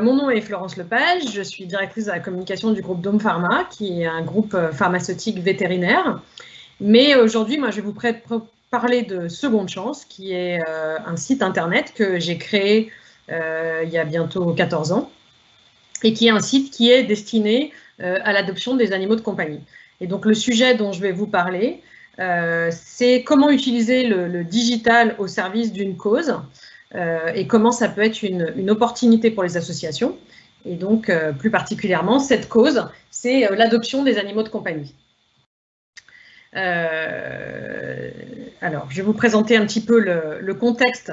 Mon nom est Florence Lepage, je suis directrice de la communication du groupe Dome Pharma, qui est un groupe pharmaceutique vétérinaire. Mais aujourd'hui, moi, je vais vous parler de Seconde Chance, qui est un site internet que j'ai créé il y a bientôt 14 ans, et qui est un site qui est destiné à l'adoption des animaux de compagnie. Et donc, le sujet dont je vais vous parler, c'est comment utiliser le digital au service d'une cause, et comment ça peut être une opportunité pour les associations. Et donc, plus particulièrement, cette cause, c'est l'adoption des animaux de compagnie. Alors, je vais vous présenter un petit peu le contexte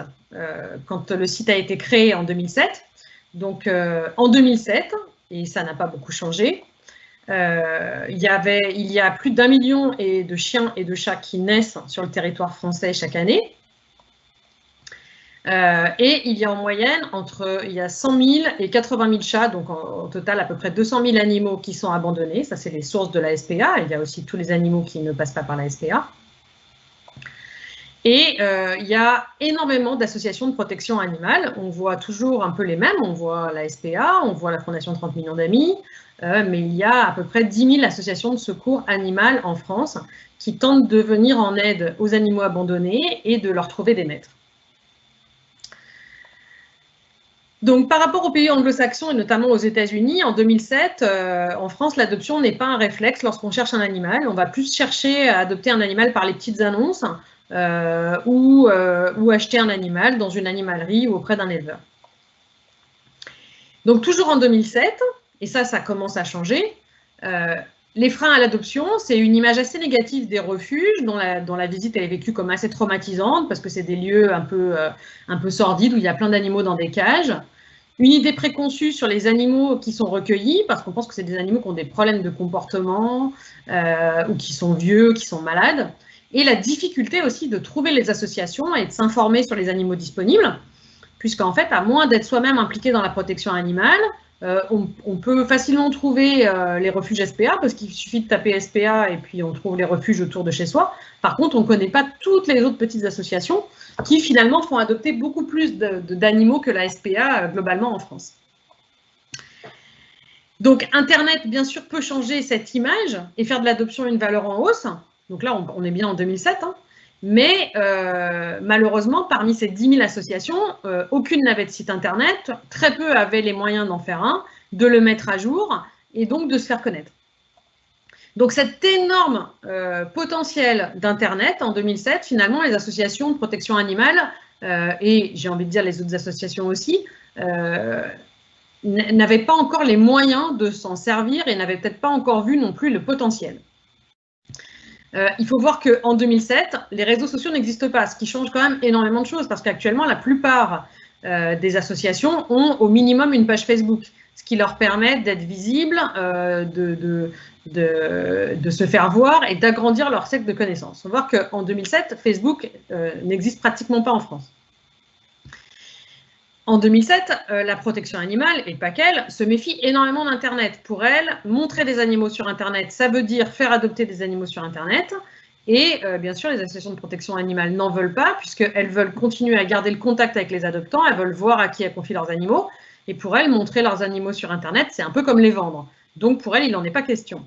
quand le site a été créé en 2007. Donc, en 2007, et ça n'a pas beaucoup changé, il y a plus d'1 million de chiens et de chats qui naissent sur le territoire français chaque année. Et il y a en moyenne il y a 100 000 et 80 000 chats, donc en total à peu près 200 000 animaux qui sont abandonnés. Ça, c'est les sources de la SPA. Il y a aussi tous les animaux qui ne passent pas par la SPA. Et il y a énormément d'associations de protection animale. On voit toujours un peu les mêmes. On voit la SPA, on voit la Fondation 30 millions d'amis, mais il y a à peu près 10 000 associations de secours animal en France qui tentent de venir en aide aux animaux abandonnés et de leur trouver des maîtres. Donc, par rapport aux pays anglo-saxons et notamment aux États-Unis, en 2007, en France, l'adoption n'est pas un réflexe lorsqu'on cherche un animal. On va plus chercher à adopter un animal par les petites annonces ou acheter un animal dans une animalerie ou auprès d'un éleveur. Donc, toujours en 2007, et ça commence à changer, les freins à l'adoption, c'est une image assez négative des refuges dont la visite elle est vécue comme assez traumatisante parce que c'est des lieux un peu sordides où il y a plein d'animaux dans des cages. Une idée préconçue sur les animaux qui sont recueillis, parce qu'on pense que c'est des animaux qui ont des problèmes de comportement, ou qui sont vieux, qui sont malades. Et la difficulté aussi de trouver les associations et de s'informer sur les animaux disponibles, puisqu'en fait, à moins d'être soi-même impliqué dans la protection animale, on peut facilement trouver les refuges SPA, parce qu'il suffit de taper SPA et puis on trouve les refuges autour de chez soi. Par contre, on ne connaît pas toutes les autres petites associations qui finalement font adopter beaucoup plus d'animaux que la SPA globalement en France. Donc, Internet, bien sûr, peut changer cette image et faire de l'adoption une valeur en hausse. Donc là, on est bien en 2007, hein. Mais malheureusement, parmi ces 10 000 associations, aucune n'avait de site Internet, très peu avaient les moyens d'en faire un, de le mettre à jour et donc de se faire connaître. Donc cet énorme potentiel d'Internet en 2007, finalement, les associations de protection animale, et j'ai envie de dire les autres associations aussi, n'avaient pas encore les moyens de s'en servir et n'avaient peut-être pas encore vu non plus le potentiel. Il faut voir qu'en 2007, les réseaux sociaux n'existent pas, ce qui change quand même énormément de choses, parce qu'actuellement, la plupart des associations ont au minimum une page Facebook, ce qui leur permet d'être visibles, de se faire voir et d'agrandir leur cercle de connaissances. Il faut voir qu'en 2007, Facebook n'existe pratiquement pas en France. En 2007, la protection animale, et pas qu'elle, se méfie énormément d'Internet. Pour elle, montrer des animaux sur Internet, ça veut dire faire adopter des animaux sur Internet. Et bien sûr, les associations de protection animale n'en veulent pas, puisqu'elles veulent continuer à garder le contact avec les adoptants, elles veulent voir à qui elles confient leurs animaux. Et pour elles, montrer leurs animaux sur Internet, c'est un peu comme les vendre. Donc pour elles, il n'en est pas question.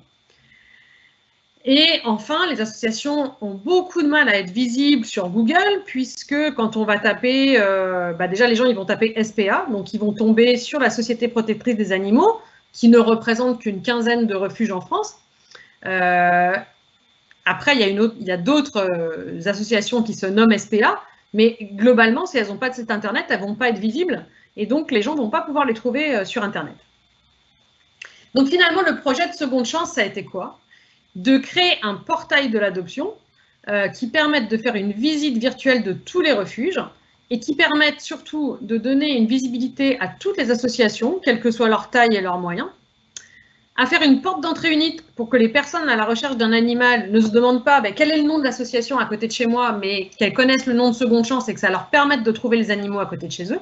Et enfin, les associations ont beaucoup de mal à être visibles sur Google, puisque quand on va taper, déjà les gens ils vont taper SPA, donc ils vont tomber sur la Société protectrice des animaux, qui ne représente qu'une quinzaine de refuges en France. Après, il y a d'autres associations qui se nomment SPA, mais globalement, si elles n'ont pas de site Internet, elles ne vont pas être visibles, et donc les gens ne vont pas pouvoir les trouver sur Internet. Donc finalement, le projet de Seconde Chance, ça a été quoi ? De créer un portail de l'adoption qui permette de faire une visite virtuelle de tous les refuges et qui permette surtout de donner une visibilité à toutes les associations, quelle que soit leur taille et leurs moyens, à faire une porte d'entrée unique pour que les personnes à la recherche d'un animal ne se demandent pas quel est le nom de l'association à côté de chez moi, mais qu'elles connaissent le nom de Seconde Chance et que ça leur permette de trouver les animaux à côté de chez eux.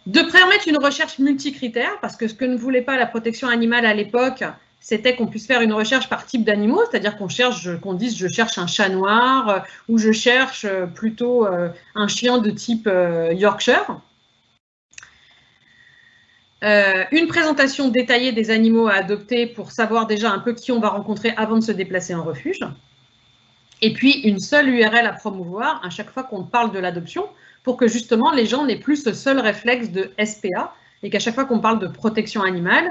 De permettre une recherche multicritère, parce que ce que ne voulait pas la protection animale à l'époque, c'était qu'on puisse faire une recherche par type d'animaux, c'est-à-dire qu'on dise je cherche un chat noir ou je cherche plutôt un chien de type Yorkshire. une présentation détaillée des animaux à adopter pour savoir déjà un peu qui on va rencontrer avant de se déplacer en refuge. Et puis, une seule URL à promouvoir à chaque fois qu'on parle de l'adoption pour que justement les gens n'aient plus ce seul réflexe de SPA et qu'à chaque fois qu'on parle de protection animale,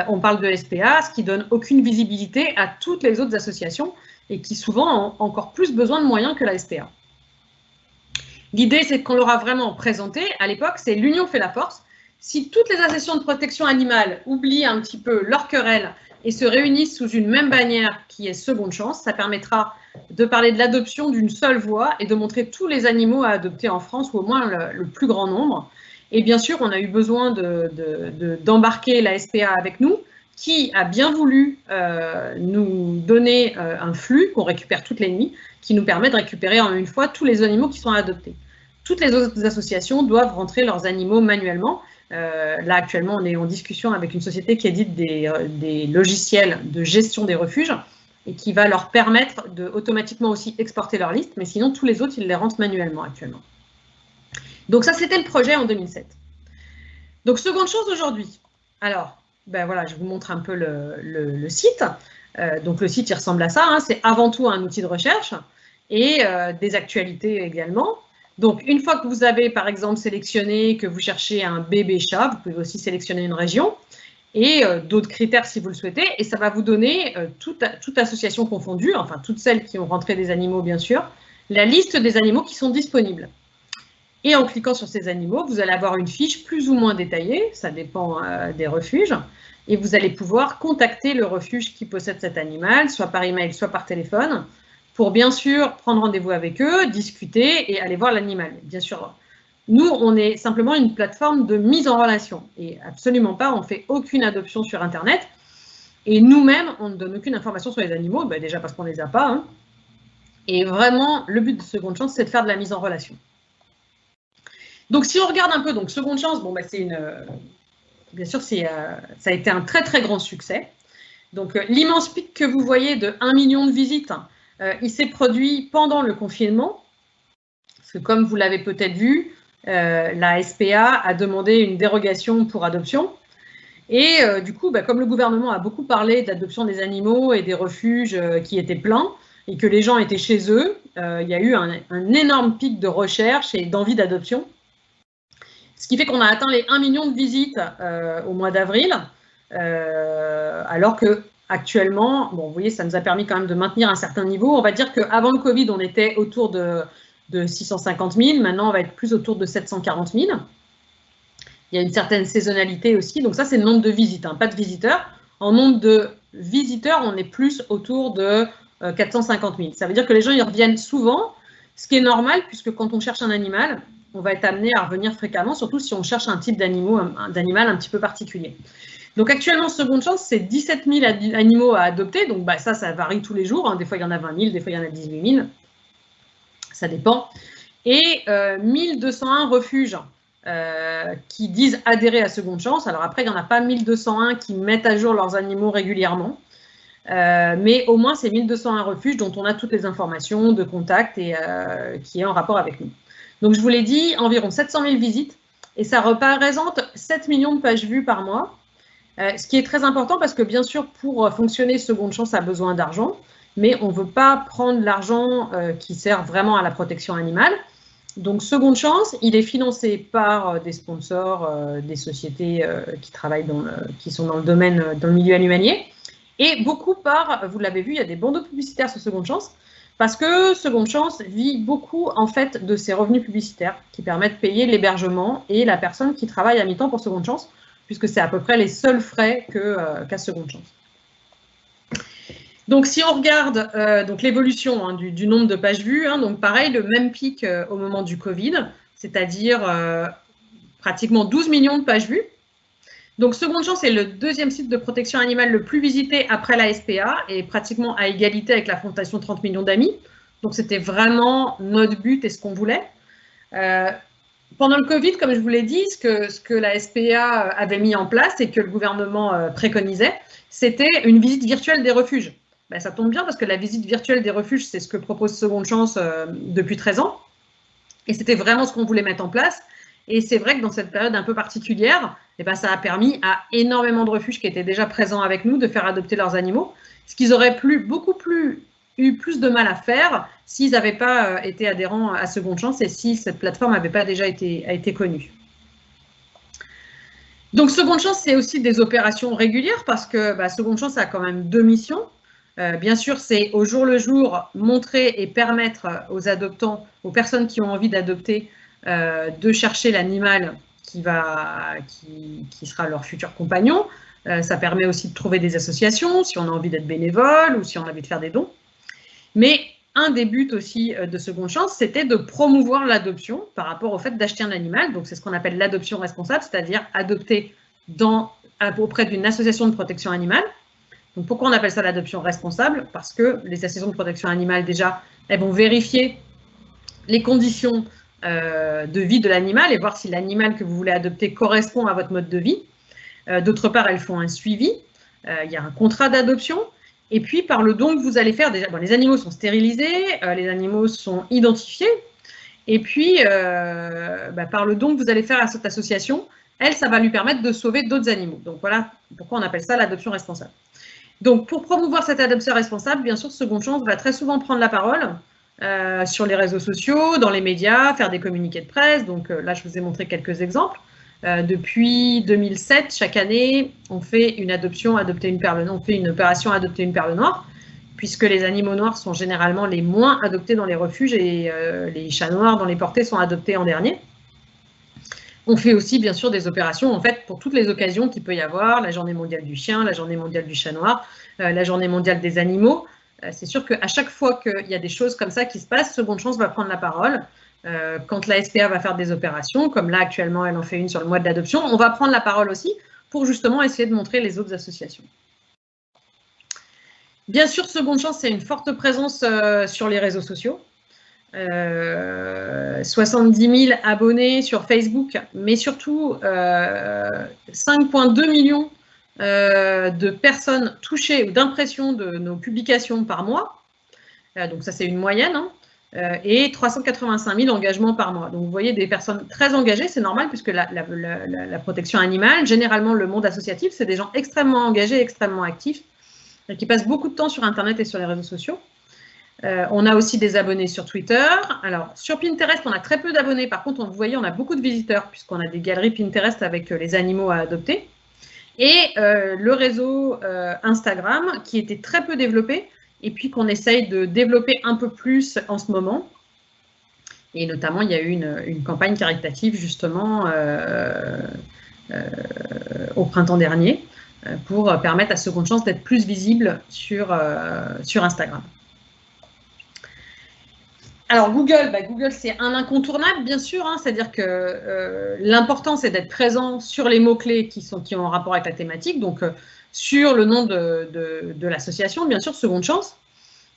on parle de SPA, ce qui donne aucune visibilité à toutes les autres associations et qui souvent ont encore plus besoin de moyens que la SPA. L'idée, c'est qu'on l'aura vraiment présenté. À l'époque, c'est l'union fait la force. Si toutes les associations de protection animale oublient un petit peu leur querelle et se réunissent sous une même bannière qui est Seconde Chance, ça permettra de parler de l'adoption d'une seule voix et de montrer tous les animaux à adopter en France, ou au moins le plus grand nombre. Et bien sûr, on a eu besoin d'embarquer la SPA avec nous, qui a bien voulu nous donner un flux qu'on récupère toutes les nuits, qui nous permet de récupérer en une fois tous les animaux qui sont adoptés. Toutes les autres associations doivent rentrer leurs animaux manuellement. Là, actuellement, on est en discussion avec une société qui édite des logiciels de gestion des refuges et qui va leur permettre de automatiquement aussi exporter leur liste, mais sinon, tous les autres, ils les rentrent manuellement actuellement. Donc ça, c'était le projet en 2007. Donc, seconde chose aujourd'hui. Alors, ben voilà, je vous montre un peu le site. Donc, le site, il ressemble à ça. Hein. C'est avant tout un outil de recherche et des actualités également. Donc, une fois que vous avez, par exemple, sélectionné que vous cherchez un bébé chat, vous pouvez aussi sélectionner une région et d'autres critères si vous le souhaitez. Et ça va vous donner, toute association confondue, enfin, toutes celles qui ont rentré des animaux, bien sûr, la liste des animaux qui sont disponibles. Et en cliquant sur ces animaux, vous allez avoir une fiche plus ou moins détaillée, ça dépend des refuges, et vous allez pouvoir contacter le refuge qui possède cet animal, soit par email, soit par téléphone, pour bien sûr prendre rendez-vous avec eux, discuter et aller voir l'animal. Bien sûr, nous, on est simplement une plateforme de mise en relation et absolument pas, on ne fait aucune adoption sur Internet. Et nous-mêmes, on ne donne aucune information sur les animaux, ben déjà parce qu'on ne les a pas. Hein. Et vraiment, le but de Seconde Chance, c'est de faire de la mise en relation. Donc, si on regarde un peu, donc Seconde Chance, bon, ben, c'est une... bien sûr, ça a été un très, très grand succès. Donc, l'immense pic que vous voyez de 1 million de visites, il s'est produit pendant le confinement, parce que comme vous l'avez peut-être vu, la SPA a demandé une dérogation pour adoption. Et du coup, bah, comme le gouvernement a beaucoup parlé d'adoption des animaux et des refuges qui étaient pleins, et que les gens étaient chez eux, il y a eu un énorme pic de recherche et d'envie d'adoption. Ce qui fait qu'on a atteint les 1 million de visites au mois d'avril, alors que actuellement, bon, vous voyez, ça nous a permis quand même de maintenir un certain niveau. On va dire qu'avant le Covid, on était autour de 650 000. Maintenant, on va être plus autour de 740 000. Il y a une certaine saisonnalité aussi. Donc ça, c'est le nombre de visites, hein, pas de visiteurs. En nombre de visiteurs, on est plus autour de 450 000. Ça veut dire que les gens, ils reviennent souvent, ce qui est normal, puisque quand on cherche un animal, on va être amené à revenir fréquemment, surtout si on cherche un type d'animal un petit peu particulier. Donc actuellement, Seconde Chance, c'est 17 000 animaux à adopter. Donc bah, ça varie tous les jours. Hein. Des fois, il y en a 20 000, des fois, il y en a 18 000. Ça dépend. Et 1201 refuges qui disent adhérer à Seconde Chance. Alors après, il n'y en a pas 1201 qui mettent à jour leurs animaux régulièrement. Mais au moins, c'est 1201 refuges dont on a toutes les informations de contact et qui est en rapport avec nous. Donc, je vous l'ai dit, environ 700 000 visites. Et ça représente 7 millions de pages vues par mois. Ce qui est très important parce que, bien sûr, pour fonctionner, Seconde Chance a besoin d'argent, mais on ne veut pas prendre l'argent qui sert vraiment à la protection animale. Donc, Seconde Chance, il est financé par des sponsors, des sociétés qui travaillent qui sont dans le domaine, dans le milieu animalier, et beaucoup par, vous l'avez vu, il y a des bandeaux publicitaires sur Seconde Chance, parce que Seconde Chance vit beaucoup, en fait, de ses revenus publicitaires qui permettent de payer l'hébergement et la personne qui travaille à mi-temps pour Seconde Chance, puisque c'est à peu près les seuls frais qu'a Seconde Chance. Donc, si on regarde l'évolution du nombre de pages vues, hein, donc pareil, le même pic au moment du Covid, c'est-à-dire pratiquement 12 millions de pages vues. Donc, Seconde Chance est le deuxième site de protection animale le plus visité après la SPA et pratiquement à égalité avec la Fondation 30 millions d'amis. Donc, c'était vraiment notre but et ce qu'on voulait. Pendant le Covid, comme je vous l'ai dit, ce que la SPA avait mis en place et que le gouvernement préconisait, c'était une visite virtuelle des refuges. Ben, ça tombe bien parce que la visite virtuelle des refuges, c'est ce que propose Seconde Chance depuis 13 ans. Et c'était vraiment ce qu'on voulait mettre en place. Et c'est vrai que dans cette période un peu particulière, eh ben, ça a permis à énormément de refuges qui étaient déjà présents avec nous de faire adopter leurs animaux, ce qu'ils auraient eu plus de mal à faire s'ils n'avaient pas été adhérents à Seconde Chance et si cette plateforme n'avait pas déjà été connue. Donc, Seconde Chance, c'est aussi des opérations régulières parce que Seconde Chance a quand même 2 missions. Bien sûr, c'est au jour le jour montrer et permettre aux adoptants, aux personnes qui ont envie d'adopter, de chercher l'animal qui sera leur futur compagnon. Ça permet aussi de trouver des associations, si on a envie d'être bénévole ou si on a envie de faire des dons. Mais un des buts aussi de Seconde Chance, c'était de promouvoir l'adoption par rapport au fait d'acheter un animal. Donc, c'est ce qu'on appelle l'adoption responsable, c'est-à-dire adopter auprès d'une association de protection animale. Donc, pourquoi on appelle ça l'adoption responsable? Parce que les associations de protection animale, déjà, elles vont vérifier les conditions de vie de l'animal et voir si l'animal que vous voulez adopter correspond à votre mode de vie. D'autre part, elles font un suivi. Il y a un contrat d'adoption. Et puis, par le don que vous allez faire, déjà, les animaux sont stérilisés, les animaux sont identifiés. Et puis, par le don que vous allez faire à cette association, ça va lui permettre de sauver d'autres animaux. Donc, voilà pourquoi on appelle ça l'adoption responsable. Donc, pour promouvoir cette adoption responsable, bien sûr, Seconde Chance va très souvent prendre la parole sur les réseaux sociaux, dans les médias, faire des communiqués de presse. Donc, là, je vous ai montré quelques exemples. Depuis 2007, chaque année, on fait une adoption, adopter une perle noire. On fait une opération adopter une perle noire, puisque les animaux noirs sont généralement les moins adoptés dans les refuges et les chats noirs dans les portées sont adoptés en dernier. On fait aussi, bien sûr, des opérations en fait pour toutes les occasions qu'il peut y avoir, la journée mondiale du chien, la journée mondiale du chat noir, la journée mondiale des animaux. C'est sûr qu'à chaque fois qu'il y a des choses comme ça qui se passent, Seconde Chance va prendre la parole. Quand la SPA va faire des opérations, comme là actuellement elle en fait une sur le mois de l'adoption, on va prendre la parole aussi pour justement essayer de montrer les autres associations. Bien sûr, Seconde Chance, c'est une forte présence sur les réseaux sociaux. 70 000 abonnés sur Facebook, mais surtout 5,2 millions de personnes touchées ou d'impressions de nos publications par mois. Donc ça, c'est une moyenne. Hein. Et 385 000 engagements par mois. Donc, vous voyez des personnes très engagées, c'est normal, puisque la protection animale, généralement, le monde associatif, c'est des gens extrêmement engagés, extrêmement actifs, et qui passent beaucoup de temps sur Internet et sur les réseaux sociaux. On a aussi des abonnés sur Twitter. Alors, sur Pinterest, on a très peu d'abonnés. Par contre, vous voyez, on a beaucoup de visiteurs, puisqu'on a des galeries Pinterest avec les animaux à adopter. Et le réseau Instagram, qui était très peu développé, et puis qu'on essaye de développer un peu plus en ce moment. Et notamment, il y a eu une campagne caritative, justement, au printemps dernier, pour permettre à Seconde Chance d'être plus visible sur Instagram. Alors, Google, c'est un incontournable, bien sûr, hein, c'est-à-dire que l'important, c'est d'être présent sur les mots-clés qui ont un rapport avec la thématique, donc sur le nom de l'association, bien sûr, Seconde Chance,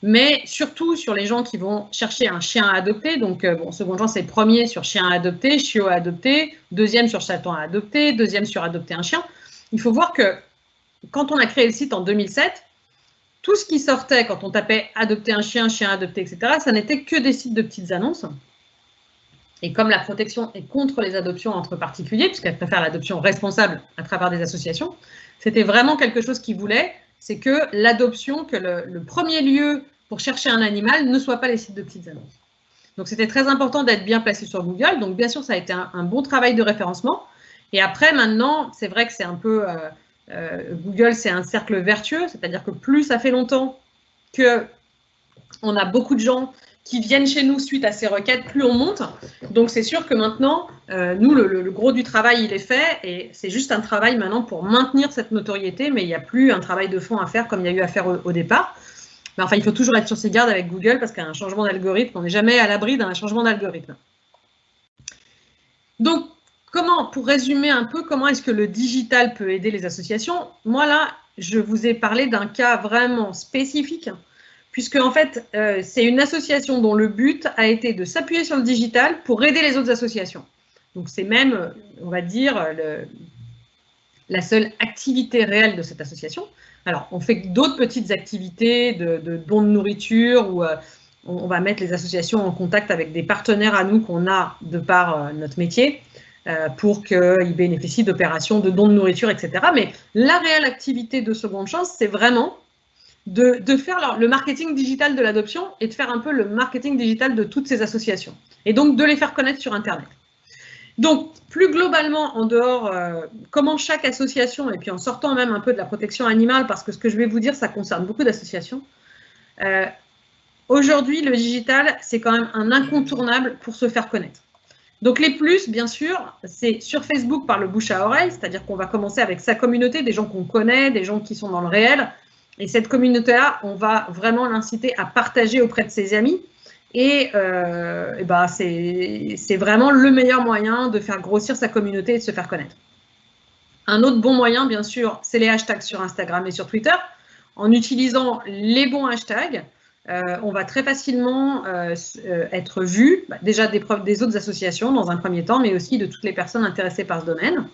mais surtout sur les gens qui vont chercher un chien à adopter. Donc, Seconde Chance, c'est premier sur chien à adopter, chiot à adopter, deuxième sur chaton à adopter, deuxième sur adopter un chien. Il faut voir que quand on a créé le site en 2007, tout ce qui sortait quand on tapait adopter un chien, chien adopté, etc., ça n'était que des sites de petites annonces. Et comme la protection est contre les adoptions entre particuliers, puisqu'elle préfère l'adoption responsable à travers des associations, c'était vraiment quelque chose qu'ils voulaient, c'est que l'adoption, que le premier lieu pour chercher un animal ne soit pas les sites de petites annonces. Donc, c'était très important d'être bien placé sur Google. Donc, bien sûr, ça a été un bon travail de référencement. Et après, maintenant, c'est vrai que c'est un peu... Google, c'est un cercle vertueux, c'est-à-dire que plus ça fait longtemps qu'on a beaucoup de gens qui viennent chez nous suite à ces requêtes, plus on monte. Donc, c'est sûr que maintenant, nous, le gros du travail, il est fait, et c'est juste un travail maintenant pour maintenir cette notoriété, mais il n'y a plus un travail de fond à faire comme il y a eu à faire au départ. Mais enfin, il faut toujours être sur ses gardes avec Google, parce qu'il y a un changement d'algorithme, on n'est jamais à l'abri d'un changement d'algorithme. Donc, pour résumer un peu, comment est-ce que le digital peut aider les associations? Moi, là, je vous ai parlé d'un cas vraiment spécifique, puisque en fait, c'est une association dont le but a été de s'appuyer sur le digital pour aider les autres associations. Donc, c'est même, on va dire, la seule activité réelle de cette association. Alors, on fait d'autres petites activités de dons de nourriture, où on va mettre les associations en contact avec des partenaires à nous qu'on a de par notre métier, pour qu'ils bénéficient d'opérations de dons de nourriture, etc. Mais la réelle activité de Seconde Chance, c'est vraiment de faire le marketing digital de l'adoption et de faire un peu le marketing digital de toutes ces associations. Et donc, de les faire connaître sur Internet. Donc, plus globalement, en dehors, comment chaque association, et puis en sortant même un peu de la protection animale, parce que ce que je vais vous dire, ça concerne beaucoup d'associations. Aujourd'hui, le digital, c'est quand même un incontournable pour se faire connaître. Donc, les plus, bien sûr, c'est sur Facebook par le bouche à oreille, c'est-à-dire qu'on va commencer avec sa communauté, des gens qu'on connaît, des gens qui sont dans le réel. Et cette communauté-là, on va vraiment l'inciter à partager auprès de ses amis. Et c'est vraiment le meilleur moyen de faire grossir sa communauté et de se faire connaître. Un autre bon moyen, bien sûr, c'est les hashtags sur Instagram et sur Twitter. En utilisant les bons hashtags, on va très facilement être vu, déjà des autres associations dans un premier temps, mais aussi de toutes les personnes intéressées par ce domaine.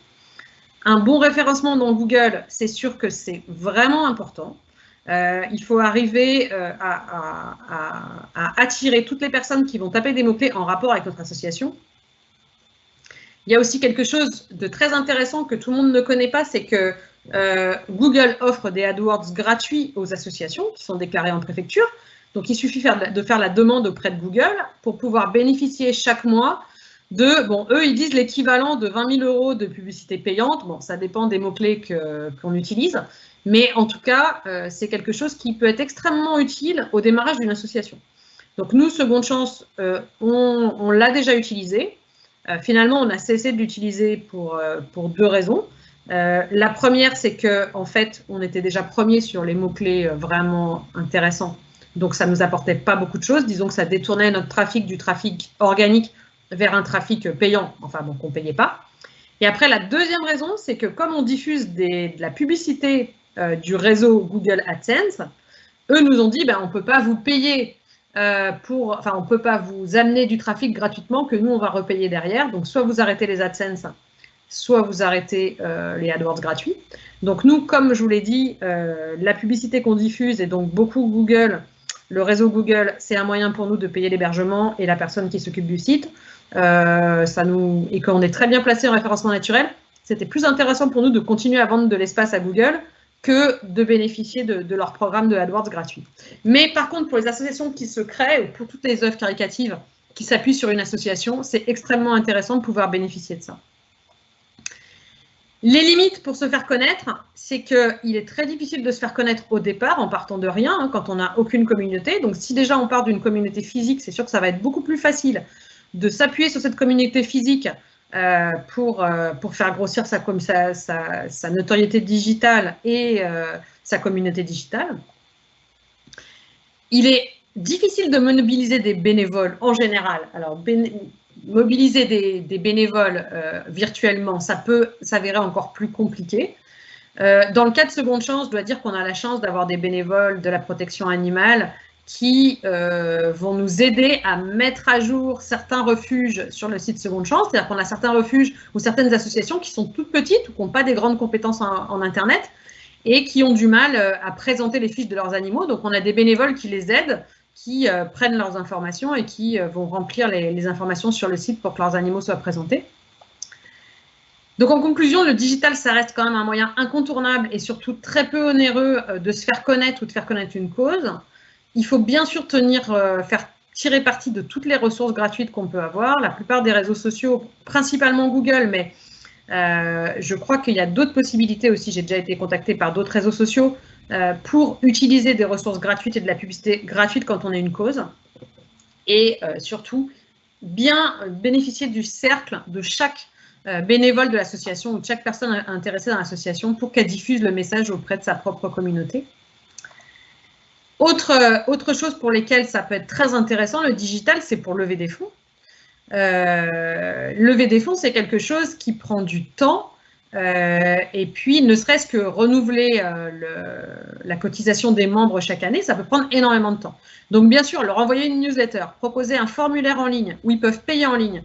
Un bon référencement dans Google, c'est sûr que c'est vraiment important. Il faut arriver à attirer toutes les personnes qui vont taper des mots-clés en rapport avec notre association. Il y a aussi quelque chose de très intéressant que tout le monde ne connaît pas, c'est que Google offre des AdWords gratuits aux associations qui sont déclarées en préfecture. Donc, il suffit de faire la demande auprès de Google pour pouvoir bénéficier chaque mois de, bon, eux, ils disent l'équivalent de 20 000 € de publicité payante. Bon, ça dépend des mots-clés qu'on utilise. Mais en tout cas, c'est quelque chose qui peut être extrêmement utile au démarrage d'une association. Donc nous, Seconde Chance, on l'a déjà utilisé. Finalement, on a cessé de l'utiliser pour 2 raisons. La première, c'est qu'en fait, on était déjà premier sur les mots-clés vraiment intéressants. Donc ça ne nous apportait pas beaucoup de choses. Disons que ça détournait notre trafic du trafic organique vers un trafic payant, enfin bon, qu'on ne payait pas. Et après, la deuxième raison, c'est que comme on diffuse de la publicité du réseau Google AdSense, eux nous ont dit, on ne peut pas vous payer on ne peut pas vous amener du trafic gratuitement que nous, on va repayer derrière. Donc, soit vous arrêtez les AdSense, soit vous arrêtez les AdWords gratuits. Donc, nous, comme je vous l'ai dit, la publicité qu'on diffuse et donc beaucoup Google, le réseau Google, c'est un moyen pour nous de payer l'hébergement et la personne qui s'occupe du site. Et qu'on est très bien placé en référencement naturel, c'était plus intéressant pour nous de continuer à vendre de l'espace à Google que de bénéficier de leur programme de AdWords gratuit. Mais par contre, pour les associations qui se créent, ou pour toutes les œuvres caritatives qui s'appuient sur une association, c'est extrêmement intéressant de pouvoir bénéficier de ça. Les limites pour se faire connaître, c'est qu'il est très difficile de se faire connaître au départ en partant de rien, quand on n'a aucune communauté. Donc si déjà on part d'une communauté physique, c'est sûr que ça va être beaucoup plus facile de s'appuyer sur cette communauté physique pour faire grossir sa notoriété digitale et sa communauté digitale. Il est difficile de mobiliser des bénévoles en général. Alors, mobiliser des bénévoles virtuellement, ça peut s'avérer encore plus compliqué. Dans le cas de Seconde Chance, je dois dire qu'on a la chance d'avoir des bénévoles de la protection animale qui vont nous aider à mettre à jour certains refuges sur le site Seconde Chance. C'est-à-dire qu'on a certains refuges ou certaines associations qui sont toutes petites ou qui n'ont pas des grandes compétences en Internet et qui ont du mal à présenter les fiches de leurs animaux. Donc, on a des bénévoles qui les aident, qui prennent leurs informations et qui vont remplir les informations sur le site pour que leurs animaux soient présentés. Donc, en conclusion, le digital, ça reste quand même un moyen incontournable et surtout très peu onéreux de se faire connaître ou de faire connaître une cause. Il faut bien sûr faire tirer parti de toutes les ressources gratuites qu'on peut avoir. La plupart des réseaux sociaux, principalement Google, mais je crois qu'il y a d'autres possibilités aussi. J'ai déjà été contactée par d'autres réseaux sociaux pour utiliser des ressources gratuites et de la publicité gratuite quand on est une cause. Et surtout, bien bénéficier du cercle de chaque bénévole de l'association ou de chaque personne intéressée dans l'association pour qu'elle diffuse le message auprès de sa propre communauté. Autre chose pour lesquelles ça peut être très intéressant, le digital, c'est pour lever des fonds. Lever des fonds, c'est quelque chose qui prend du temps et puis ne serait-ce que renouveler la cotisation des membres chaque année, ça peut prendre énormément de temps. Donc bien sûr, leur envoyer une newsletter, proposer un formulaire en ligne où ils peuvent payer en ligne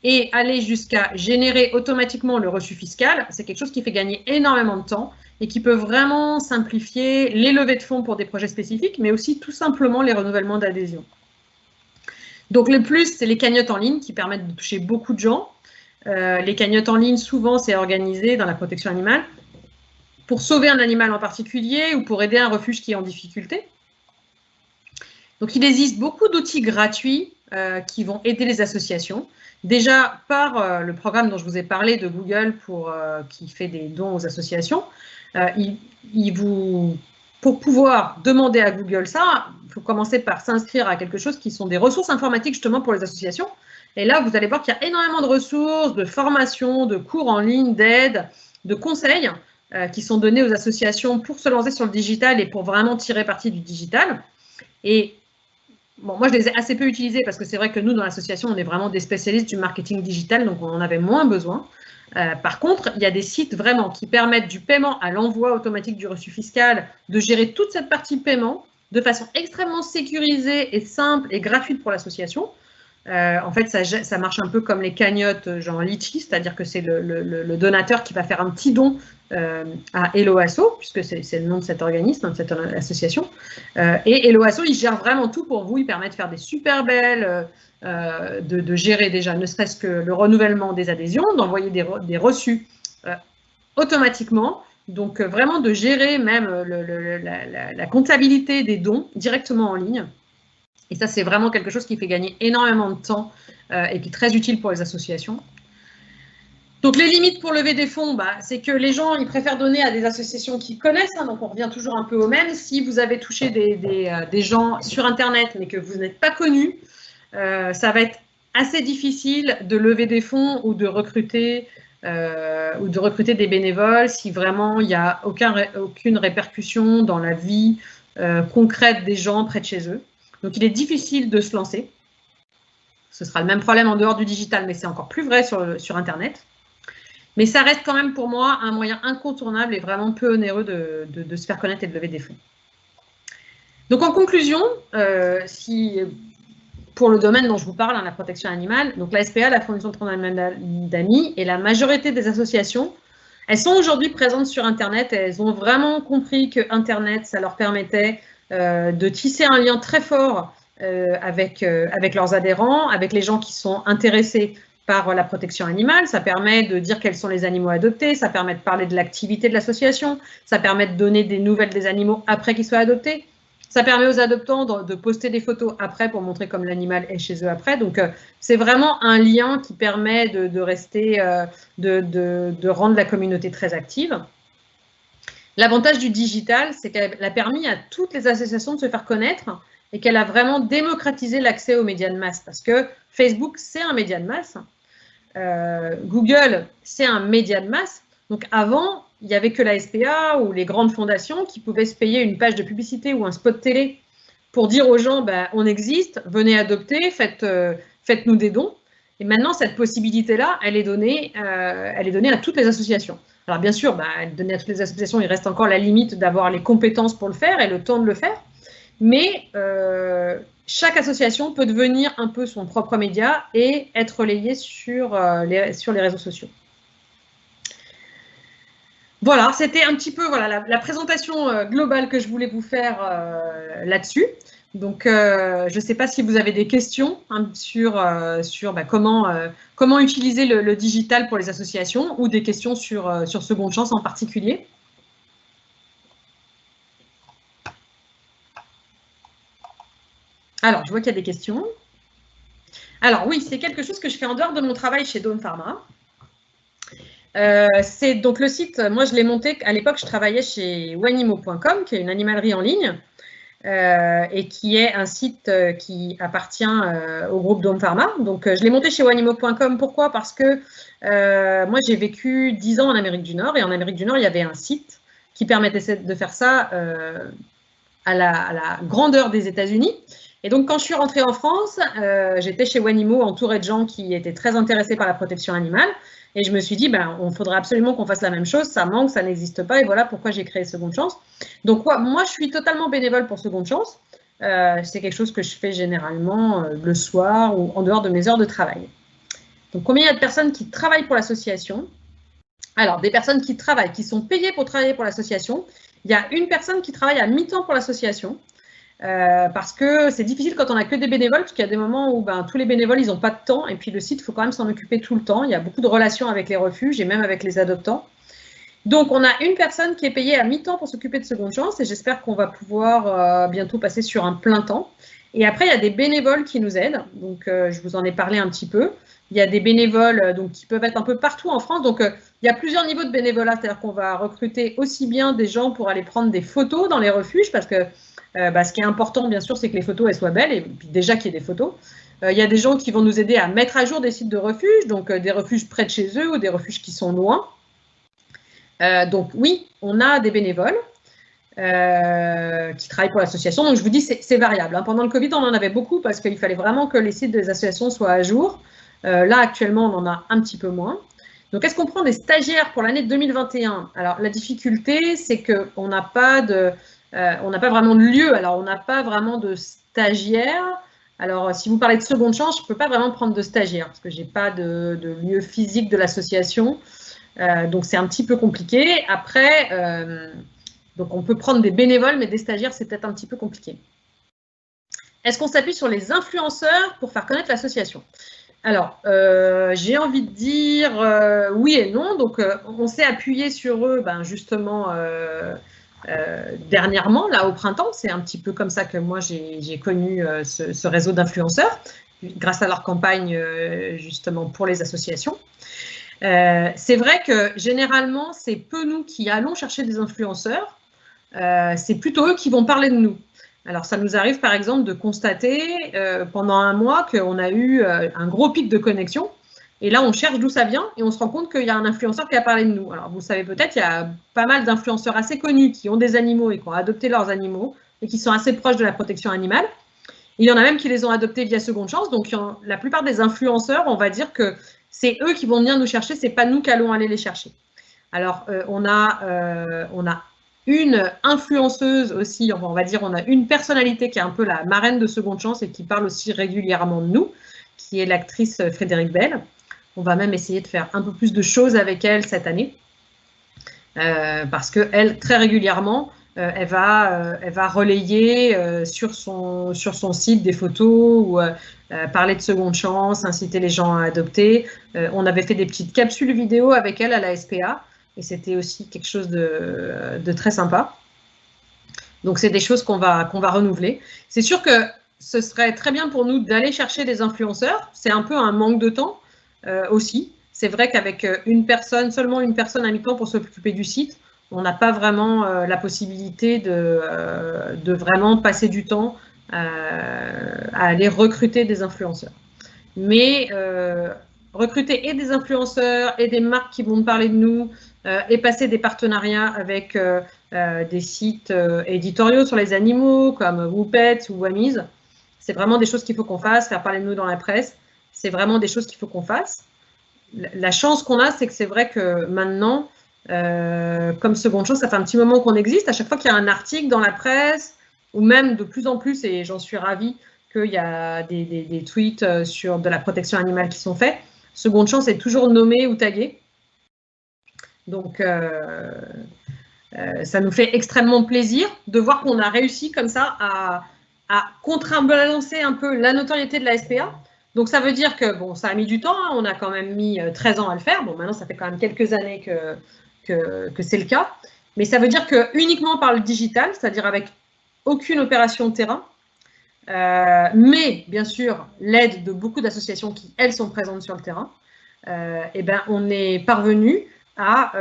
et aller jusqu'à générer automatiquement le reçu fiscal, c'est quelque chose qui fait gagner énormément de temps et qui peut vraiment simplifier les levées de fonds pour des projets spécifiques, mais aussi tout simplement les renouvellements d'adhésion. Donc le plus, c'est les cagnottes en ligne qui permettent de toucher beaucoup de gens. Les cagnottes en ligne, souvent, c'est organisé dans la protection animale pour sauver un animal en particulier ou pour aider un refuge qui est en difficulté. Donc, il existe beaucoup d'outils gratuits qui vont aider les associations. Déjà, par le programme dont je vous ai parlé de Google qui fait des dons aux associations, pour pouvoir demander à Google ça, il faut commencer par s'inscrire à quelque chose qui sont des ressources informatiques justement pour les associations. Et là, vous allez voir qu'il y a énormément de ressources, de formations, de cours en ligne, d'aide, de conseils qui sont donnés aux associations pour se lancer sur le digital et pour vraiment tirer parti du digital. Et bon, moi, je les ai assez peu utilisés parce que c'est vrai que nous, dans l'association, on est vraiment des spécialistes du marketing digital, donc on en avait moins besoin. Par contre, il y a des sites vraiment qui permettent du paiement à l'envoi automatique du reçu fiscal, de gérer toute cette partie paiement de façon extrêmement sécurisée et simple et gratuite pour l'association. En fait, ça marche un peu comme les cagnottes genre Litchi, c'est-à-dire que c'est le donateur qui va faire un petit don à Hello Asso, puisque c'est le nom de cet organisme, de cette association. Et Hello Asso, il gère vraiment tout pour vous. Il permet de faire des super belles, de gérer déjà ne serait-ce que le renouvellement des adhésions, d'envoyer des reçus automatiquement. Donc, vraiment de gérer même la comptabilité des dons directement en ligne. Et ça, c'est vraiment quelque chose qui fait gagner énormément de temps et qui est très utile pour les associations. Donc, les limites pour lever des fonds, c'est que les gens, ils préfèrent donner à des associations qu'ils connaissent. Donc, on revient toujours un peu au même. Si vous avez touché des gens sur Internet, mais que vous n'êtes pas connu, ça va être assez difficile de lever des fonds ou de recruter des bénévoles si vraiment il n'y a aucune répercussion dans la vie concrète des gens près de chez eux. Donc, il est difficile de se lancer. Ce sera le même problème en dehors du digital, mais c'est encore plus vrai sur Internet. Mais ça reste quand même pour moi un moyen incontournable et vraiment peu onéreux de se faire connaître et de lever des fonds. Donc, en conclusion, pour le domaine dont je vous parle, la protection animale, donc la SPA, la Fondation de Protection animale d'Amis, et la majorité des associations, elles sont aujourd'hui présentes sur Internet et elles ont vraiment compris que Internet, ça leur permettait de tisser un lien très fort avec leurs adhérents, avec les gens qui sont intéressés par la protection animale. Ça permet de dire quels sont les animaux adoptés, ça permet de parler de l'activité de l'association, ça permet de donner des nouvelles des animaux après qu'ils soient adoptés. Ça permet aux adoptants de poster des photos après pour montrer comme l'animal est chez eux après. Donc, c'est vraiment un lien qui permet de rendre la communauté très active. L'avantage du digital, c'est qu'elle a permis à toutes les associations de se faire connaître et qu'elle a vraiment démocratisé l'accès aux médias de masse. Parce que Facebook, c'est un média de masse. Google, c'est un média de masse. Donc avant, il n'y avait que la SPA ou les grandes fondations qui pouvaient se payer une page de publicité ou un spot télé pour dire aux gens, on existe, venez adopter, faites-nous des dons. Et maintenant, cette possibilité-là, elle est donnée à toutes les associations. Alors bien sûr, donner à toutes les associations, il reste encore la limite d'avoir les compétences pour le faire et le temps de le faire. Mais chaque association peut devenir un peu son propre média et être relayée sur les réseaux sociaux. Voilà, c'était un petit peu la présentation globale que je voulais vous faire là-dessus. Donc, je ne sais pas si vous avez des questions sur comment utiliser le digital pour les associations ou des questions sur Seconde Chance en particulier. Alors, je vois qu'il y a des questions. Alors oui, c'est quelque chose que je fais en dehors de mon travail chez Dawn Pharma. C'est donc le site, moi je l'ai monté, à l'époque je travaillais chez wanimo.com, qui est une animalerie en ligne, et qui est un site qui appartient au groupe Dawn Pharma. Donc je l'ai monté chez wanimo.com, pourquoi? Parce que moi j'ai vécu 10 ans en Amérique du Nord, et en Amérique du Nord il y avait un site qui permettait de faire ça à la grandeur des États-Unis. Et donc, quand je suis rentrée en France, j'étais chez Wanimo entourée de gens qui étaient très intéressés par la protection animale. Et je me suis dit, on faudrait absolument qu'on fasse la même chose. Ça manque, ça n'existe pas. Et voilà pourquoi j'ai créé Seconde Chance. Donc, moi, je suis totalement bénévole pour Seconde Chance. C'est quelque chose que je fais généralement le soir ou en dehors de mes heures de travail. Donc, combien il y a de personnes qui travaillent pour l'association? Alors, des personnes qui travaillent, qui sont payées pour travailler pour l'association. Il y a une personne qui travaille à mi-temps pour l'association. parce que c'est difficile quand on n'a que des bénévoles, parce qu'il y a des moments où tous les bénévoles, ils n'ont pas de temps, et puis le site, il faut quand même s'en occuper tout le temps. Il y a beaucoup de relations avec les refuges et même avec les adoptants. Donc, on a une personne qui est payée à mi-temps pour s'occuper de Seconde Chance, et j'espère qu'on va pouvoir bientôt passer sur un plein temps. Et après, il y a des bénévoles qui nous aident. Donc, je vous en ai parlé un petit peu. Il y a des bénévoles qui peuvent être un peu partout en France. Donc, il y a plusieurs niveaux de bénévolat. C'est-à-dire qu'on va recruter aussi bien des gens pour aller prendre des photos dans les refuges, parce que ce qui est important, bien sûr, c'est que les photos elles soient belles, et puis déjà qu'il y ait des photos. Il y a des gens qui vont nous aider à mettre à jour des sites de refuges, donc des refuges près de chez eux ou des refuges qui sont loin. Donc, oui, on a des bénévoles qui travaillent pour l'association. Donc, je vous dis, c'est variable. Hein. Pendant le Covid, on en avait beaucoup parce qu'il fallait vraiment que les sites des associations soient à jour. Là, actuellement, on en a un petit peu moins. Donc, est-ce qu'on prend des stagiaires pour l'année 2021? Alors, la difficulté, c'est qu'on n'a pas vraiment de lieu. Alors, on n'a pas vraiment de stagiaires. Alors, si vous parlez de Seconde Chance, je ne peux pas vraiment prendre de stagiaires parce que je n'ai pas de lieu physique de l'association. Donc, c'est un petit peu compliqué. Après, donc on peut prendre des bénévoles, mais des stagiaires, c'est peut-être un petit peu compliqué. Est-ce qu'on s'appuie sur les influenceurs pour faire connaître l'association? Alors, j'ai envie de dire oui et non. Donc, on s'est appuyé sur eux, justement, dernièrement, là, au printemps. C'est un petit peu comme ça que moi, j'ai connu ce réseau d'influenceurs, grâce à leur campagne, justement, pour les associations. C'est vrai que, généralement, c'est peu nous qui allons chercher des influenceurs. C'est plutôt eux qui vont parler de nous. Alors, ça nous arrive, par exemple, de constater pendant un mois qu'on a eu un gros pic de connexion. Et là, on cherche d'où ça vient et on se rend compte qu'il y a un influenceur qui a parlé de nous. Alors, vous savez peut-être, il y a pas mal d'influenceurs assez connus qui ont des animaux et qui ont adopté leurs animaux et qui sont assez proches de la protection animale. Il y en a même qui les ont adoptés via Seconde Chance. Donc, la plupart des influenceurs, on va dire que c'est eux qui vont venir nous chercher, c'est pas nous qui allons aller les chercher. Alors, on a une influenceuse aussi, on va dire, on a une personnalité qui est un peu la marraine de Seconde Chance et qui parle aussi régulièrement de nous, qui est l'actrice Frédérique Bell. On va même essayer de faire un peu plus de choses avec elle cette année, parce qu'elle, très régulièrement, elle va relayer sur son site des photos ou parler de Seconde Chance, inciter les gens à adopter. On avait fait des petites capsules vidéo avec elle à la SPA. Et c'était aussi quelque chose de très sympa. Donc, c'est des choses qu'on va renouveler. C'est sûr que ce serait très bien pour nous d'aller chercher des influenceurs. C'est un peu un manque de temps aussi. C'est vrai qu'avec seulement une personne à mi-temps pour s'occuper du site, on n'a pas vraiment la possibilité de vraiment passer du temps à aller recruter des influenceurs. Mais recruter et des influenceurs et des marques qui vont parler de nous et passer des partenariats avec des sites éditoriaux sur les animaux comme Woopet ou Wamiz, c'est vraiment des choses qu'il faut qu'on fasse. Faire parler de nous dans la presse, c'est vraiment des choses qu'il faut qu'on fasse. La chance qu'on a, c'est que c'est vrai que maintenant, comme Seconde Chance, ça fait un petit moment qu'on existe. À chaque fois qu'il y a un article dans la presse, ou même de plus en plus, et j'en suis ravie, qu'il y a des tweets sur de la protection animale qui sont faits, Seconde Chance est toujours nommé ou tagué. Donc, ça nous fait extrêmement plaisir de voir qu'on a réussi comme ça à contrebalancer un peu la notoriété de la SPA. Donc, ça veut dire que, bon, ça a mis du temps, hein, on a quand même mis 13 ans à le faire. Bon, maintenant, ça fait quand même quelques années que c'est le cas. Mais ça veut dire que uniquement par le digital, c'est-à-dire avec aucune opération de terrain, mais bien sûr l'aide de beaucoup d'associations qui, elles, sont présentes sur le terrain, on est parvenu à,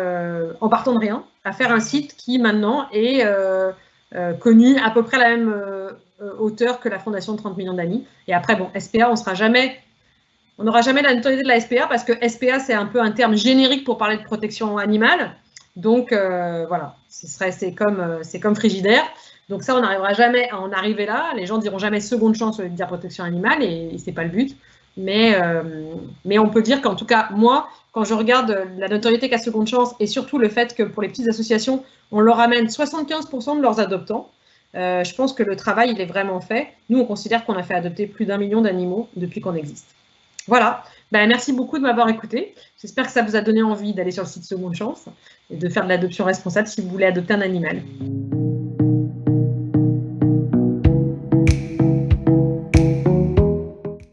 en partant de rien, à faire un site qui maintenant est connu à peu près à la même hauteur que la Fondation de 30 millions d'amis. Et après, bon, SPA, on n'aura jamais la notoriété de la SPA parce que SPA, c'est un peu un terme générique pour parler de protection animale. Donc, voilà, c'est comme Frigidaire. Donc ça, on n'arrivera jamais à en arriver là. Les gens diront jamais Seconde Chance au lieu de dire protection animale et ce n'est pas le but. Mais on peut dire qu'en tout cas, moi, quand je regarde la notoriété qu'a Seconde Chance et surtout le fait que pour les petites associations, on leur amène 75% de leurs adoptants, je pense que le travail, il est vraiment fait. Nous, on considère qu'on a fait adopter plus d'1 million d'animaux depuis qu'on existe. Voilà. Merci beaucoup de m'avoir écouté. J'espère que ça vous a donné envie d'aller sur le site Seconde Chance et de faire de l'adoption responsable si vous voulez adopter un animal.